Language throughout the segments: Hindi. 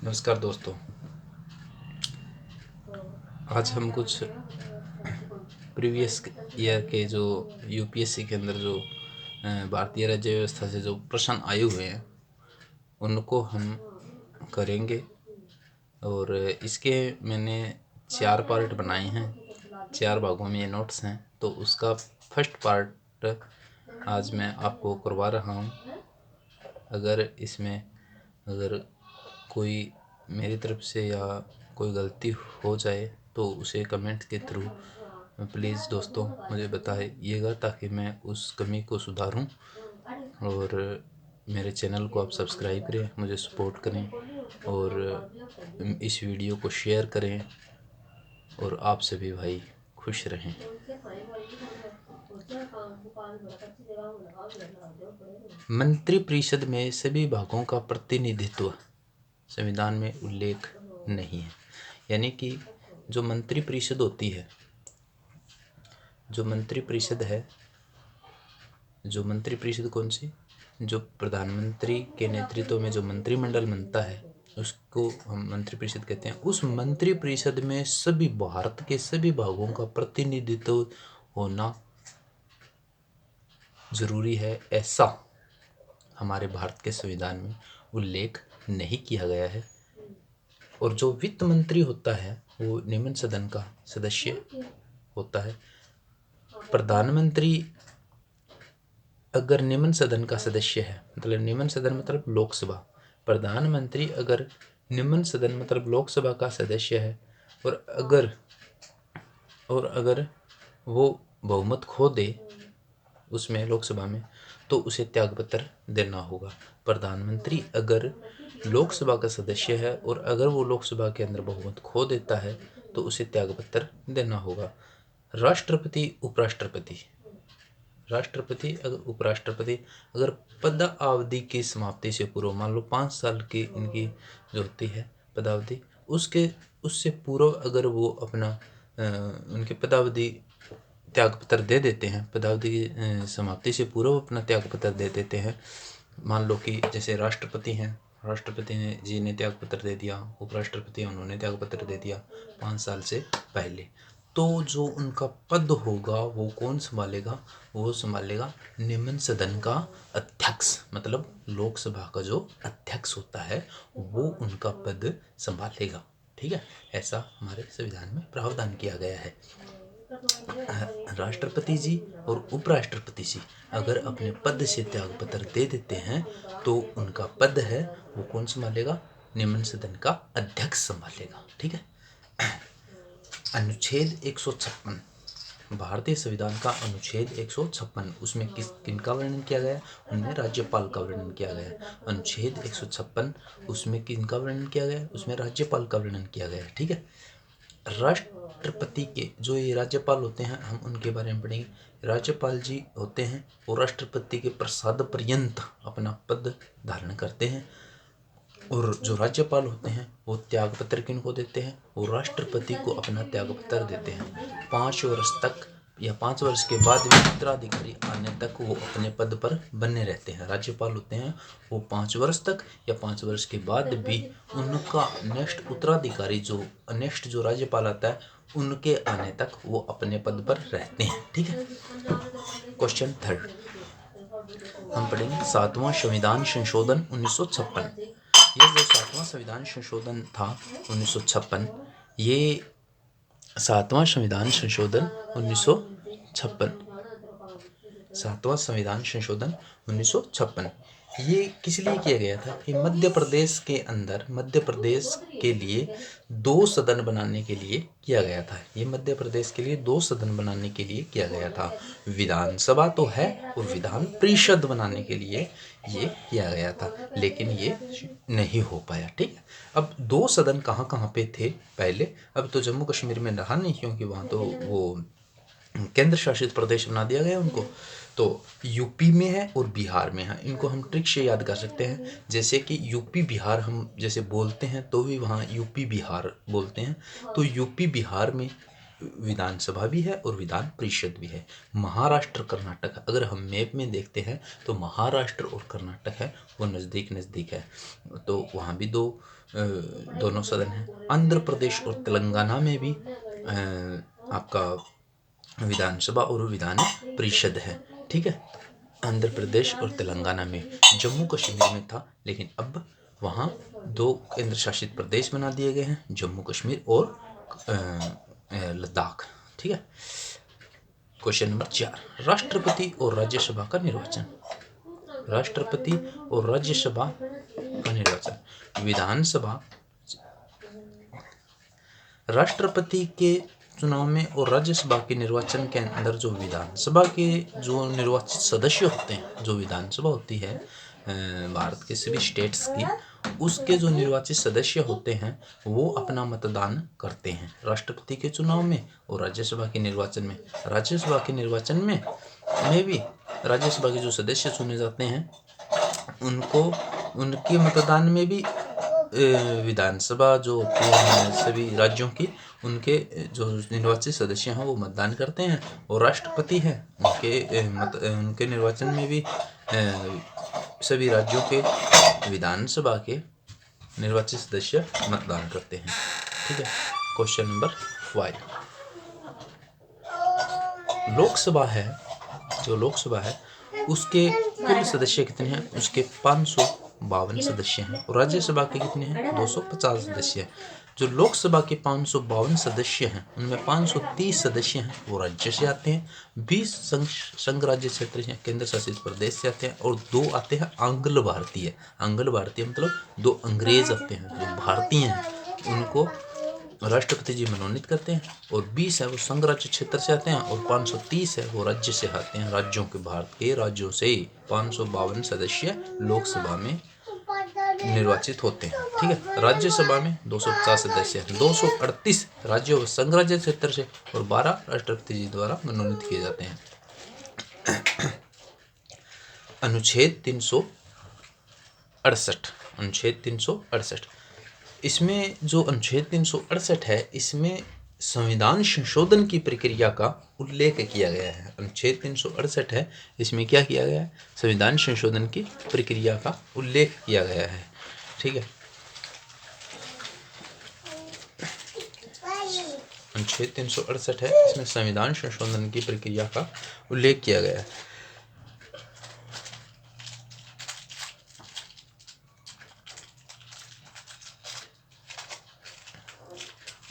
नमस्कार दोस्तों, आज हम कुछ प्रीवियस ईयर के जो यूपीएससी के अंदर जो भारतीय राज्य व्यवस्था से जो प्रश्न आए हुए हैं उनको हम करेंगे। और इसके मैंने 4 पार्ट बनाए हैं, 4 भागों में ये नोट्स हैं। तो उसका फर्स्ट पार्ट आज मैं आपको करवा रहा हूँ। अगर कोई मेरी तरफ से या कोई गलती हो जाए तो उसे कमेंट के थ्रू प्लीज़ दोस्तों मुझे बताइएगा, ताकि मैं उस कमी को सुधारूं। और मेरे चैनल को आप सब्सक्राइब करें, मुझे सपोर्ट करें और इस वीडियो को शेयर करें और आप सभी भाई खुश रहें। मंत्रिपरिषद में सभी भागों का प्रतिनिधित्व संविधान में उल्लेख नहीं है। यानी कि जो मंत्रिपरिषद होती है, जो मंत्रिपरिषद कौन सी, जो प्रधानमंत्री के नेतृत्व में जो मंत्रिमंडल बनता है उसको हम मंत्रिपरिषद कहते हैं। उस मंत्रिपरिषद में सभी भारत के सभी भागों का प्रतिनिधित्व होना जरूरी है, ऐसा हमारे भारत के संविधान में उल्लेख नहीं किया गया है। और जो वित्त मंत्री होता है वो निम्न सदन का सदस्य होता है। प्रधानमंत्री अगर निम्न सदन का सदस्य है, मतलब निम्न सदन मतलब लोकसभा, प्रधानमंत्री अगर निम्न सदन मतलब लोकसभा का सदस्य है और अगर वो बहुमत खो दे उसमें लोकसभा में, तो उसे त्यागपत्र देना होगा। प्रधानमंत्री अगर लोकसभा का सदस्य है और अगर वो लोकसभा के अंदर बहुमत खो देता है तो उसे त्यागपत्र देना होगा। राष्ट्रपति उपराष्ट्रपति अगर पदावधि की समाप्ति से पूर्व, मान लो 5 साल की इनकी जो होती है पदावधि, उससे पूर्व अगर वो अपना उनकी पदावधि त्यागपत्र दे देते हैं, पदावधि की समाप्ति से पूर्व अपना त्यागपत्र दे देते हैं। मान लो कि जैसे राष्ट्रपति हैं, राष्ट्रपति जी ने त्यागपत्र दे दिया, उपराष्ट्रपति उन्होंने त्यागपत्र दे दिया 5 साल से पहले, तो जो उनका पद होगा वो कौन संभालेगा? वो संभालेगा निम्न सदन का अध्यक्ष, मतलब लोकसभा का जो अध्यक्ष होता है वो उनका पद संभालेगा। ठीक है, ऐसा हमारे संविधान में प्रावधान किया गया है। राष्ट्रपति जी और उपराष्ट्रपति जी अगर अपने पद से त्यागपत्र दे देते हैं तो उनका पद है वो कौन संभालेगा? निम्न सदन का अध्यक्ष संभालेगा। ठीक है। अनुच्छेद 156, भारतीय संविधान का अनुच्छेद 156, उसमें किनका वर्णन किया गया? उनमें राज्यपाल का वर्णन किया गया। अनुच्छेद 156 उसमें किनका वर्णन किया गया? उसमें राज्यपाल का वर्णन किया गया। ठीक है। राष्ट्रपति के जो ये राज्यपाल होते हैं हम उनके बारे में पढ़ेंगे। राज्यपाल जी होते हैं वो राष्ट्रपति के प्रसाद पर्यंत अपना पद धारण करते हैं। और जो राज्यपाल होते हैं वो त्यागपत्र किनको देते हैं? वो राष्ट्रपति को अपना त्यागपत्र देते हैं। 5 वर्ष तक या 5 वर्ष के बाद भी उत्तराधिकारी आने तक वो अपने पद पर बने रहते हैं। राज्यपाल होते हैं वो 5 वर्ष तक या 5 वर्ष के बाद भी उनका नेक्स्ट उत्तराधिकारी जो राज्यपाल आता है उनके आने तक वो अपने पद पर रहते हैं। ठीक है। क्वेश्चन 3 हम पढ़ेंगे 7वां संविधान संशोधन 1956। ये जो 7वां संविधान संशोधन था 1956, ये 7वां संविधान संशोधन 1956, 7वां संविधान संशोधन 1956 ये किस लिए किया गया था? कि मध्य प्रदेश के अंदर, मध्य प्रदेश के लिए 2 सदन बनाने के लिए किया गया था। ये मध्य प्रदेश के लिए 2 सदन बनाने के लिए किया गया था। विधानसभा तो है और विधान परिषद बनाने के लिए ये किया गया था, लेकिन ये नहीं हो पाया। ठीक है। अब 2 सदन कहाँ कहाँ पे थे पहले? अब तो जम्मू कश्मीर में रहा नहीं, क्योंकि वहाँ तो वो केंद्र शासित प्रदेश बना दिया गया उनको। तो यूपी में है और बिहार में है। इनको हम ट्रिक से याद कर सकते हैं, जैसे कि यूपी बिहार हम जैसे बोलते हैं तो भी वहाँ यूपी बिहार बोलते हैं। तो यूपी बिहार में विधानसभा भी है और विधान परिषद भी है। महाराष्ट्र कर्नाटक, अगर हम मैप में देखते हैं तो महाराष्ट्र और कर्नाटक है वो नज़दीक नज़दीक है, तो वहाँ भी दोनों सदन हैं। आंध्र प्रदेश और तेलंगाना में भी आपका विधानसभा और विधान परिषद है। ठीक है, आंध्र प्रदेश और तेलंगाना में। जम्मू कश्मीर में था, लेकिन अब वहाँ 2 केंद्र शासित प्रदेश बना दिए गए हैं, जम्मू कश्मीर और लद्दाख। ठीक है। क्वेश्चन नंबर 4, राष्ट्रपति और राज्यसभा का निर्वाचन। राष्ट्रपति और राज्यसभा का निर्वाचन। विधानसभा, राष्ट्रपति के चुनाव में और राज्यसभा के निर्वाचन के अंदर जो विधानसभा के जो निर्वाचित सदस्य होते हैं, जो विधानसभा होती है भारत के सभी स्टेट्स की, उसके जो निर्वाचित सदस्य होते हैं वो अपना मतदान करते हैं राष्ट्रपति के चुनाव में और राज्यसभा के निर्वाचन में। राज्यसभा के निर्वाचन में भी राज्यसभा के जो सदस्य चुने जाते हैं उनको, उनके मतदान में भी विधानसभा जो होती है सभी राज्यों की, उनके जो निर्वाचित सदस्य हैं वो मतदान करते हैं, और राष्ट्रपति हैं उनके निर्वाचन में भी सभी राज्यों के विधानसभा के निर्वाचित सदस्य मतदान करते हैं। ठीक है। क्वेश्चन नंबर 5, लोकसभा है, जो लोकसभा है उसके कुल सदस्य कितने हैं? उसके 552 सदस्य हैं। और राज्यसभा के कितने हैं? 250 सदस्य हैं। जो लोकसभा के 552 सदस्य हैं उनमें 530 सदस्य हैं वो राज्य से आते हैं, 20 संघ राज्य क्षेत्र से केंद्र शासित प्रदेश से आते हैं, और 2 आते हैं आंग्ल भारतीय। आंग्ल भारतीय मतलब 2 अंग्रेज आते हैं, जो भारतीय हैं उनको राष्ट्रपति जी मनोनीत करते हैं, और 20 है वो संघ राज्य क्षेत्र से आते हैं, और 530 है वो राज्य से आते हैं। राज्यों के, भारत के राज्यों से 552 सदस्य लोकसभा में निर्वाचित होते हैं। ठीक है। राज्यसभा में 250 सदस्य हैं, 238 राज्यों व संघ राज्य क्षेत्र से और 12 राष्ट्रपति जी द्वारा मनोनीत किए जाते हैं। अनुच्छेद 368, अनुच्छेद 368, इसमें जो अनुच्छेद 368 है इसमें संविधान संशोधन की प्रक्रिया का उल्लेख किया गया है। अनुच्छेद 368 है, इसमें क्या किया गया है? संविधान संशोधन की प्रक्रिया का उल्लेख किया गया है। ठीक है। अनुच्छेद 368 है, इसमें संविधान संशोधन की प्रक्रिया का उल्लेख किया गया है।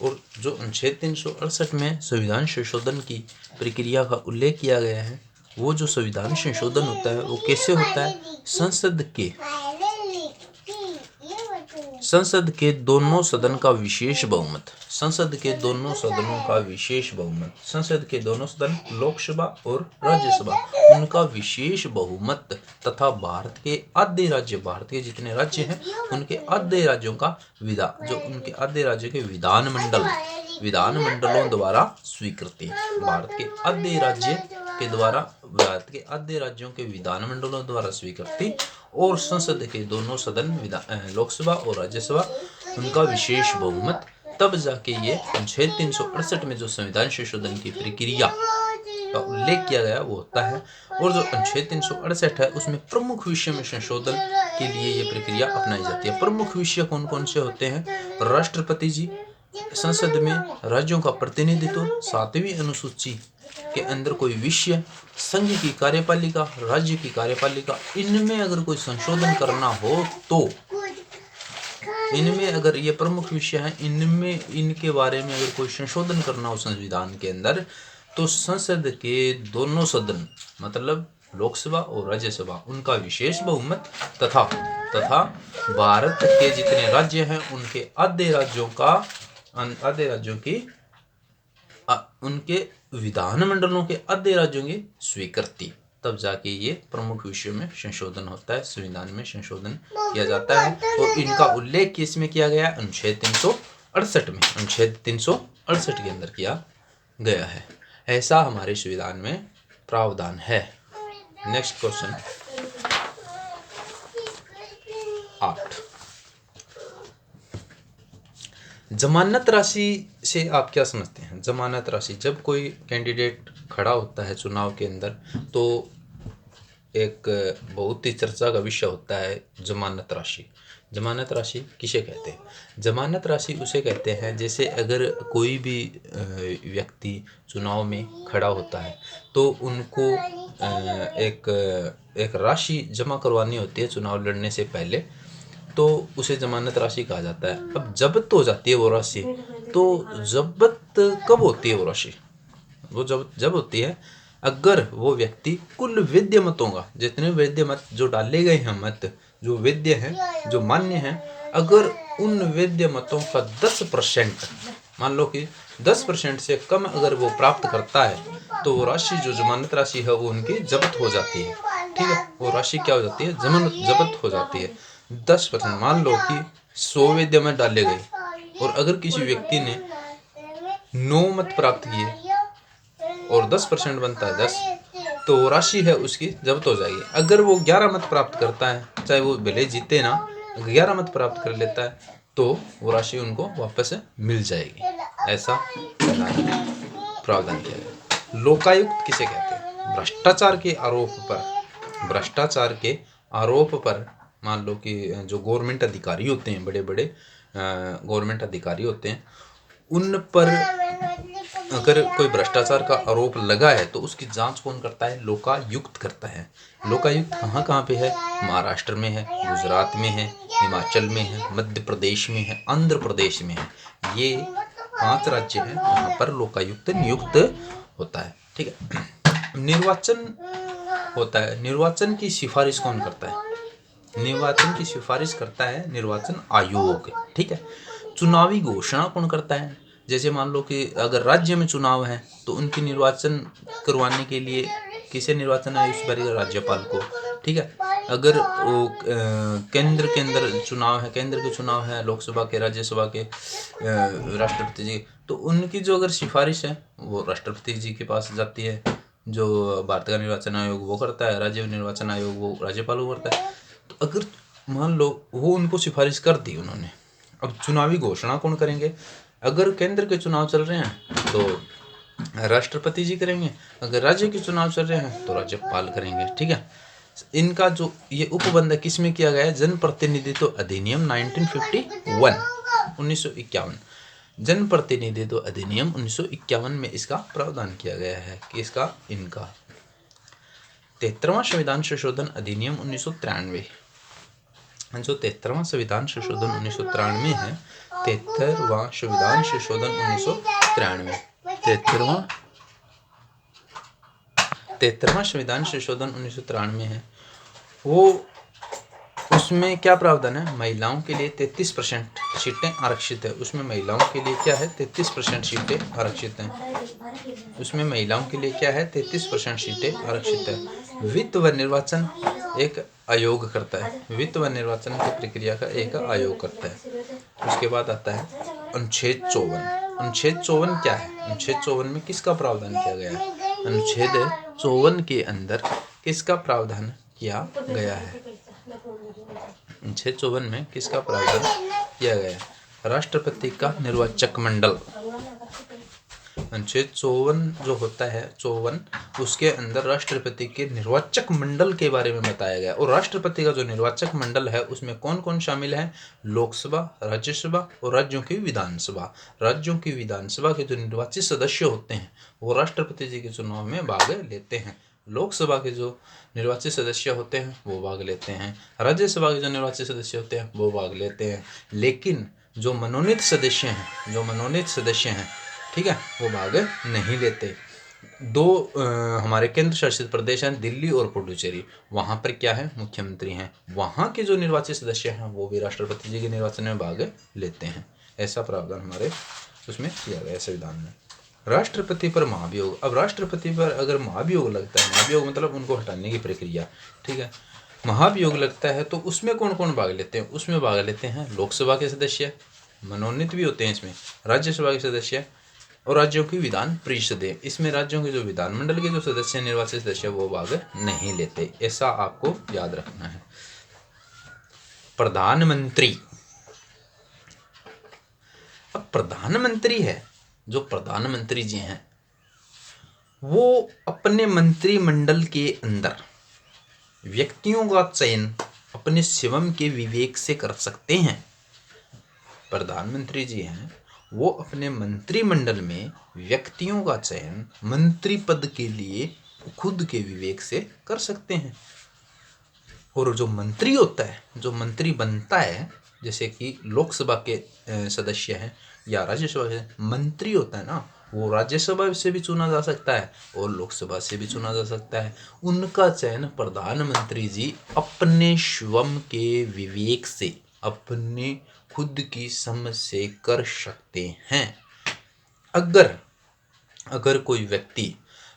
और जो अनुच्छेद 368 में संविधान संशोधन की प्रक्रिया का उल्लेख किया गया है, वो जो संविधान संशोधन होता है वो कैसे होता है? संसद के दोनों सदन का विशेष बहुमत, संसद के दोनों सदनों का विशेष बहुमत, संसद के दोनों सदन लोकसभा और राज्यसभा, उनका विशेष बहुमत तथा भारत के आधे राज्य, भारत के जितने राज्य हैं उनके आधे राज्यों का जो उनके आधे राज्यों के विधानमंडलों द्वारा स्वीकृति, भारत के आधे राज्य के द्वारा, भारत के आधे राज्यों के विधानमंडलों द्वारा स्वीकृति, और संसद के दोनों सदन लोकसभा और राज्यसभा उनका विशेष बहुमत, तब जाके ये अनुच्छेद 368 में जो संविधान संशोधन की प्रक्रिया का उल्लेख किया गया वो होता है। और जो अनुच्छेद 368 है उसमें प्रमुख विषय में संशोधन के लिए ये प्रक्रिया अपनाई जाती है। प्रमुख विषय कौन कौन से होते हैं? राष्ट्रपति जी, संसद में राज्यों का प्रतिनिधित्व, 7वीं अनुसूची के अंदर कोई विषय, संघ की कार्यपालिका, राज्य की कार्यपालिका, इनमें अगर कोई संशोधन करना हो तो इनमें अगर ये प्रमुख विषय हैं, इनमें इनके बारे में अगर कोई संशोधन करना हो संविधान के अंदर, तो संसद के दोनों सदन मतलब लोकसभा और राज्यसभा उनका विशेष बहुमत तथा भारत के जितने राज्य हैं उनके आधे राज्यों की उनके विधानमंडलों के आधे राज्यों की स्वीकृति, तब जाके ये प्रमुख विषयों में संशोधन होता है, संविधान में संशोधन किया जाता है। और इनका उल्लेख किस में किया गया? अनुच्छेद 368 में, अनुच्छेद 368 के अंदर किया गया है। ऐसा हमारे संविधान में प्रावधान है। नेक्स्ट क्वेश्चन 8, जमानत राशि से आप क्या समझते हैं? जमानत राशि, जब कोई कैंडिडेट खड़ा होता है चुनाव के अंदर तो एक बहुत ही चर्चा का विषय होता है जमानत राशि। जमानत राशि किसे कहते हैं? जमानत राशि उसे कहते हैं जैसे अगर कोई भी व्यक्ति चुनाव में खड़ा होता है तो उनको एक राशि जमा करवानी होती है चुनाव लड़ने से पहले, तो उसे जमानत राशि कहा जाता है। अब जब्त हो जाती है वो राशि, तो जब्त कब होती है वो राशि? वो जब होती है अगर वो व्यक्ति कुल वैध मतों का, जितने वैध मत जो डाले गए हैं, मत जो वैध हैं, जो मान्य हैं, अगर उन वैध मतों का 10%, मान लो कि 10% से कम अगर वो प्राप्त करता है तो वो राशि जो जमानत राशि है वो उनकी जब्त हो जाती है। ठीक है, वो राशि क्या हो जाती है? जब्त हो जाती है। 10%, मान लो कि 100 वैध मत डाले गए और अगर किसी व्यक्ति ने 9 मत प्राप्त किए और 10% बनता है 10, तो वो राशि है उसकी जब्त हो जाएगी। अगर वो 11 मत प्राप्त करता है, चाहे वो भले जीते ना, 11 मत प्राप्त कर लेता है तो वो राशि उनको वापस मिल जाएगी। ऐसा प्रावधान किया गया। लोकायुक्त किसे कहते हैं? भ्रष्टाचार के आरोप पर मान लो कि जो गवर्नमेंट अधिकारी होते हैं, बड़े बड़े गवर्नमेंट अधिकारी होते हैं, उन पर अगर कोई भ्रष्टाचार का आरोप लगा है तो उसकी जांच कौन करता है? लोकायुक्त करता है। लोकायुक्त कहाँ कहाँ पे है? महाराष्ट्र में है, गुजरात में है, हिमाचल में है, मध्य प्रदेश में है, आंध्र प्रदेश में है। ये 5 राज्य हैं जहाँ पर लोकायुक्त नियुक्त होता है। ठीक है, निर्वाचन होता है। निर्वाचन की सिफारिश कौन करता है? निर्वाचन की सिफारिश करता है निर्वाचन आयोग। ठीक है, चुनावी घोषणा कौन करता है? जैसे मान लो कि अगर राज्य में चुनाव है तो उनकी निर्वाचन करवाने के लिए किसे निर्वाचन आयोग सिफारिश? राज्यपाल को। ठीक है, अगर वो केंद्र के अंदर चुनाव है, केंद्र के चुनाव है, लोकसभा के, राज्यसभा के, राष्ट्रपति जी, तो उनकी जो अगर सिफारिश है वो राष्ट्रपति जी के पास जाती है। जो भारत का निर्वाचन आयोग वो करता है, राज्य निर्वाचन आयोग वो राज्यपाल को करता है। तो अगर मान लो वो उनको सिफारिश कर दी उन्होंने, अब चुनावी घोषणा कौन करेंगे? अगर केंद्र के चुनाव चल रहे हैं तो राष्ट्रपति जी करेंगे, अगर राज्य के चुनाव चल रहे हैं तो राज्यपाल करेंगे। ठीक है, इनका जो ये उपबंध किस में किया गया है? जन प्रतिनिधित्व अधिनियम 1951 जन प्रतिनिधित्व अधिनियम 1951 में इसका प्रावधान किया गया है कि इसका इनका 73वां संविधान संशोधन अधिनियम 1993, जो 73वां संविधान संशोधन 1993 है, 73वां संविधान संशोधन 1993, 73वां संविधान संशोधन 1993 है, वो उसमें क्या प्रावधान है? महिलाओं के लिए 33% सीटें आरक्षित है। उसमें महिलाओं के लिए क्या है? 33% सीटें आरक्षित हैं। उसमें महिलाओं के लिए क्या है? 33% सीटें आरक्षित है। वित्त व निर्वाचन एक आयोग करता है। वित्त व निर्वाचन की प्रक्रिया का एक आयोग करता है। उसके बाद आता है अनुच्छेद 54। अनुच्छेद 54 क्या है? अनुच्छेद 54 में किसका प्रावधान किया गया है? अनुच्छेद 54 के अंदर किसका प्रावधान किया गया है? अनुच्छेद 54 में किसका प्रावधान किया गया है? राष्ट्रपति का निर्वाचक मंडल। अनुच्छेद 54 जो होता है 54, उसके अंदर राष्ट्रपति के निर्वाचक मंडल के बारे में बताया गया। और राष्ट्रपति का जो निर्वाचक मंडल है उसमें कौन कौन शामिल है? लोकसभा, राज्यसभा और राज्यों की विधानसभा। राज्यों की विधानसभा के जो निर्वाचित सदस्य होते हैं वो राष्ट्रपति जी के चुनाव में भाग लेते हैं। लोकसभा के जो निर्वाचित सदस्य होते हैं वो भाग लेते हैं, राज्यसभा के जो निर्वाचित सदस्य होते हैं वो भाग लेते हैं। लेकिन जो मनोनीत सदस्य हैं, ठीक है, वो भाग नहीं लेते। दो हमारे केंद्र शासित प्रदेश हैं, दिल्ली और पुडुचेरी, वहाँ पर क्या है? मुख्यमंत्री हैं। वहाँ के जो निर्वाचित सदस्य हैं वो भी राष्ट्रपति जी के निर्वाचन में भाग लेते हैं। ऐसा प्रावधान हमारे उसमें किया गया संविधान में। राष्ट्रपति पर महाभियोग। अब राष्ट्रपति पर अगर महाभियोग लगता है, महाभियोग मतलब उनको हटाने की प्रक्रिया, ठीक है, महाभियोग लगता है तो उसमें कौन कौन भाग लेते हैं? उसमें भाग लेते हैं लोकसभा के सदस्य, मनोनीत भी होते हैं इसमें, राज्यसभा के सदस्य और राज्यों की विधान परिषदें। इसमें राज्यों के जो विधानमंडल के जो सदस्य, निर्वाचित सदस्य, वो भाग नहीं लेते। ऐसा आपको याद रखना है। प्रधानमंत्री, अब प्रधानमंत्री है जो प्रधानमंत्री जी हैं वो अपने मंत्रिमंडल के अंदर व्यक्तियों का चयन अपने स्वयं के विवेक से कर सकते हैं। प्रधानमंत्री जी हैं वो अपने मंत्रिमंडल में व्यक्तियों का चयन मंत्री पद के लिए खुद के विवेक से कर सकते हैं। और जो मंत्री होता है, जो मंत्री बनता है, जैसे कि लोकसभा के सदस्य हैं या राज्यसभा के मंत्री होता है ना, वो राज्यसभा से भी चुना जा सकता है और लोकसभा से भी चुना जा सकता है। उनका चयन प्रधानमंत्री जी अपने स्वयं के विवेक से, अपने खुद की समझ से कर सकते हैं। अगर कोई व्यक्ति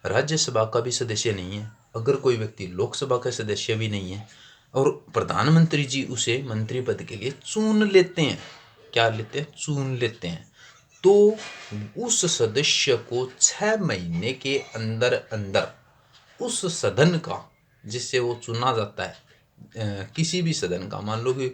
राज्यसभा का भी सदस्य नहीं है, अगर कोई व्यक्ति लोकसभा का सदस्य भी नहीं है और प्रधानमंत्री जी उसे मंत्री पद के लिए चुन लेते हैं, क्या लेते हैं, चुन लेते हैं, तो उस सदस्य को 6 महीने के अंदर अंदर उस सदन का, जिससे वो चुना जाता है, किसी भी सदन का, मान लो कि